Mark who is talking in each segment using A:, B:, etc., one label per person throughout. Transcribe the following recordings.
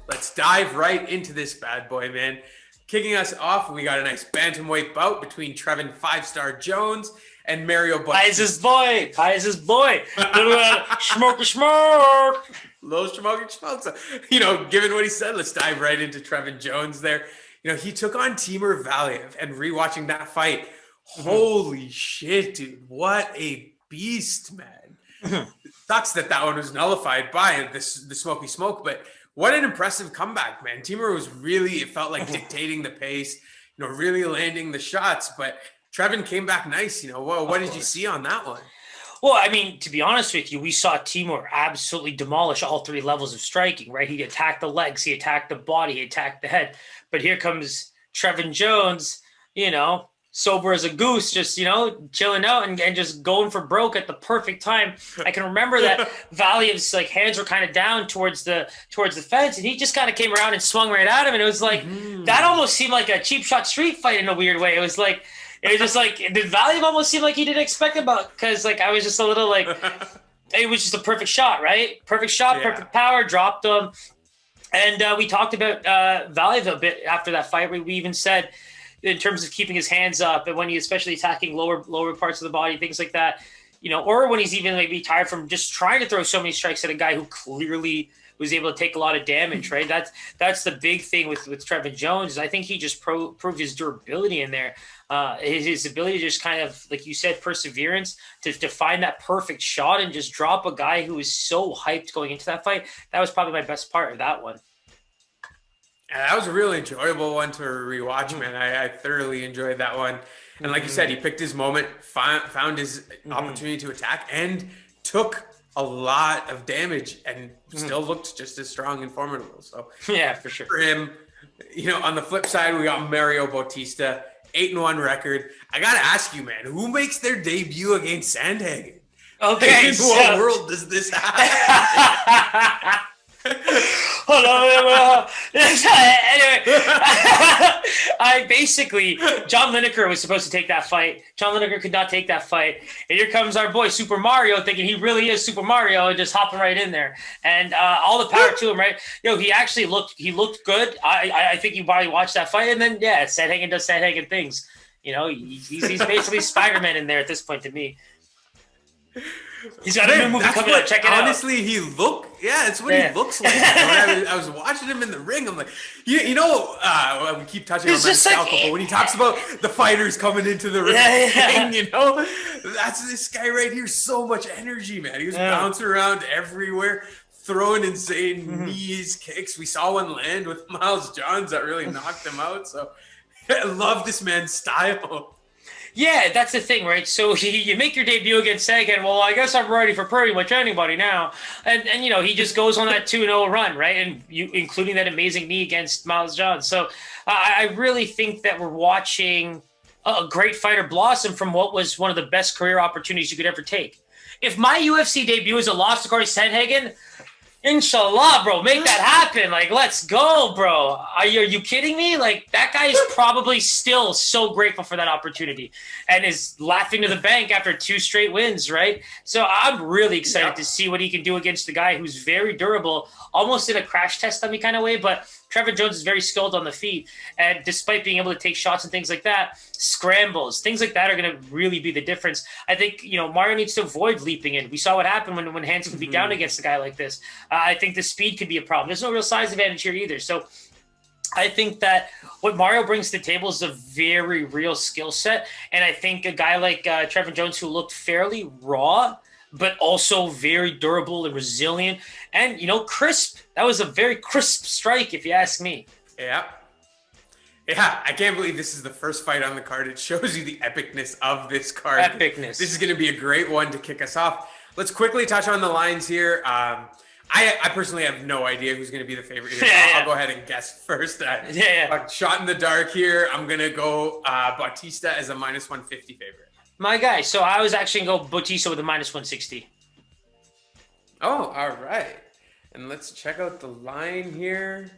A: let's dive right into this bad boy, man. Kicking us off, we got a nice bantamweight bout between Trevin five-star Jones and Mario Bautista.
B: Hi, is his boy. Little smoke.
A: Little smoke. So, given what he said, let's dive right into Trevin Jones there. He took on Timur Valiev, and rewatching that fight, holy shit, dude. What a beast, man. Sucks that one was nullified by the smoky smoke, but what an impressive comeback, man. Timur was really, it felt like dictating the pace, really landing the shots, but Trevin came back nice. What did you see on that one?
B: Well, I mean, to be honest with you, we saw Timur absolutely demolish all three levels of striking, right? He attacked the legs, he attacked the body, he attacked the head. But here comes Trevin Jones, sober as a goose, just, chilling out and just going for broke at the perfect time. I can remember that Valiev's hands were kind of down towards the fence, and he just kind of came around and swung right at him. And it was like, that almost seemed like a cheap shot street fight in a weird way. It was just like, did Valiev almost seem like he didn't expect it? Because I was just a little it was just a perfect shot, right? Perfect shot, perfect power, dropped him. And we talked about Valiev a bit after that fight. We even said, in terms of keeping his hands up, and when he's especially attacking lower parts of the body, things like that, or when he's even maybe tired from just trying to throw so many strikes at a guy who clearly was able to take a lot of damage, right? That's the big thing with Trevin Jones. I think he just proved his durability in there. His ability to just kind of, like you said, perseverance to find that perfect shot and just drop a guy who was so hyped going into that fight. That was probably my best part of that one.
A: Yeah, that was a really enjoyable one to rewatch, man. I thoroughly enjoyed that one. And like you said, he picked his moment, found his opportunity to attack, and took a lot of damage and still looked just as strong and formidable. So
B: yeah, for sure.
A: For him, on the flip side, we got Mario Bautista, 8-1 record. I got to ask you, man, who makes their debut against Sandhagen?
B: Okay.
A: In what world does this happen?
B: Hold on. Anyway, John Lineker was supposed to take that fight. John Lineker could not take that fight. And here comes our boy, Super Mario, thinking he really is Super Mario and just hopping right in there. And all the power to him, right? He actually looked good. I think you probably watched that fight. And then, Sandhagen does Sandhagen things. He's basically Spider-Man in there at this point to me. He's got a new movie coming out. Check it out.
A: Honestly, he that's what he looks like. I was watching him in the ring. I'm like, we keep touching on Maniscalco, but when he talks about the fighters coming into the ring, that's this guy right here. So much energy, man. He was bouncing around everywhere, throwing insane knees, kicks. We saw one land with Miles Johns that really knocked him out. So I love this man's style.
B: Yeah, that's the thing, right? So you make your debut against Sagan. Well, I guess I'm ready for pretty much anybody now. And he just goes on that 2-0 run, right? And including that amazing knee against Miles Johns. So I really think that we're watching a great fighter blossom from what was one of the best career opportunities you could ever take. If my UFC debut is a loss to Corey Sandhagen, inshallah, bro, make that happen. Let's go, bro. Are you kidding me? That guy is probably still so grateful for that opportunity and is laughing to the bank after 2 straight wins, right? So I'm really excited to see what he can do against the guy who's very durable, almost in a crash test dummy kind of way, but Trevin Jones is very skilled on the feet, and despite being able to take shots and things like that, scrambles, things like that are going to really be the difference. I think, Mario needs to avoid leaping in. We saw what happened when hands can be down against a guy like this. I think the speed could be a problem. There's no real size advantage here either. So I think that what Mario brings to the table is a very real skill set. And I think a guy like Trevin Jones, who looked fairly raw, but also very durable and resilient and, crisp. That was a very crisp strike, if you ask me.
A: Yeah. Yeah, I can't believe this is the first fight on the card. It shows you the epicness of this card.
B: Epicness.
A: This is going to be a great one to kick us off. Let's quickly touch on the lines here. I personally have no idea who's going to be the favorite here. I'll go ahead and guess first. Shot in the dark here. I'm going to go Bautista as a -150 favorite.
B: My guy. So I was actually going to go Bautista with a -160.
A: Oh, all right. And let's check out the line here.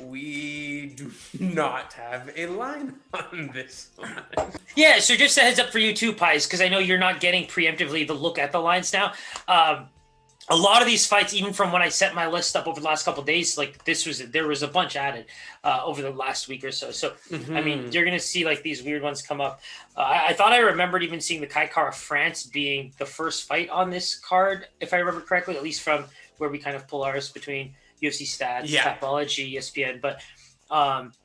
A: We do not have a line on this one.
B: Yeah, so just a heads up for you too, Pies, because I know you're not getting preemptively the look at the lines now. a lot of these fights, even from when I set my list up over the last couple of days, like there was a bunch added over the last week or so. So, I mean, you're going to see like these weird ones come up. I thought I remembered even seeing the Kai Kara France being the first fight on this card, if I remember correctly, at least from where we kind of pull ours between UFC stats, Tapology, ESPN. But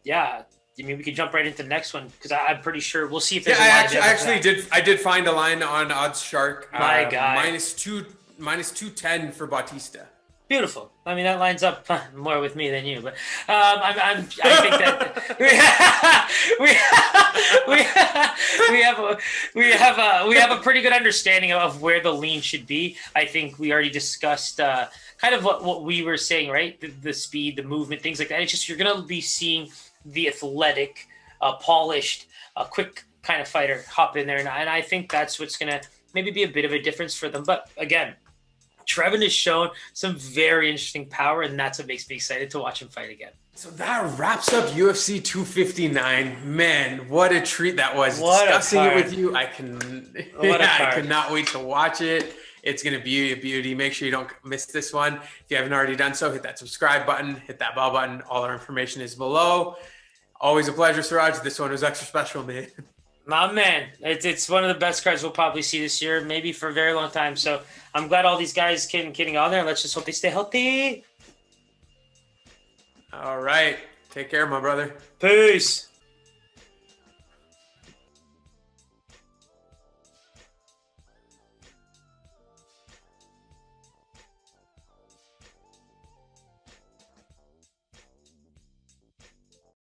B: yeah, I mean, we could jump right into the next one because I'm pretty sure we'll see if there's
A: I did find a line on Odds Shark.
B: My God.
A: Minus 210 for Bautista.
B: Beautiful. I mean, that lines up more with me than you, but I think that we have a pretty good understanding of where the lean should be. I think we already discussed kind of what we were saying, right? The speed, the movement, things like that. It's just you're going to be seeing the athletic, polished, quick kind of fighter hop in there, and I think that's what's going to maybe be a bit of a difference for them. But again, Trevin has shown some very interesting power, and that's what makes me excited to watch him fight again.
A: So that wraps up UFC 259. Man, what a treat that was. Discussing it with you. I cannot wait to watch it. It's going to be a beauty. Make sure you don't miss this one. If you haven't already done so, hit that subscribe button, hit that bell button. All our information is below. Always a pleasure, Siraj. This one was extra special, man.
B: My man, it's one of the best cards we'll probably see this year, maybe for a very long time. So I'm glad all these guys getting on there. Let's just hope they stay healthy.
A: All right. Take care, my brother.
B: Peace.